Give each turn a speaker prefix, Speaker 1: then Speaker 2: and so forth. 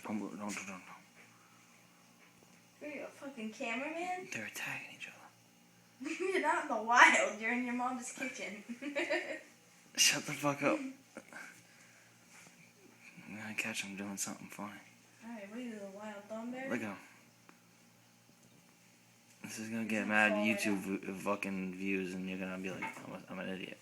Speaker 1: Don't move. Don't.
Speaker 2: Who are you, a fucking cameraman?
Speaker 1: They're attacking each other.
Speaker 2: You're not in the wild. You're in your mom's kitchen.
Speaker 1: Shut the fuck up. I'm gonna catch him doing something funny.
Speaker 2: Alright, what are you, the wild thornberry?
Speaker 1: Look at him. This is gonna get mad YouTube fucking views, and you're gonna be like, I'm an idiot.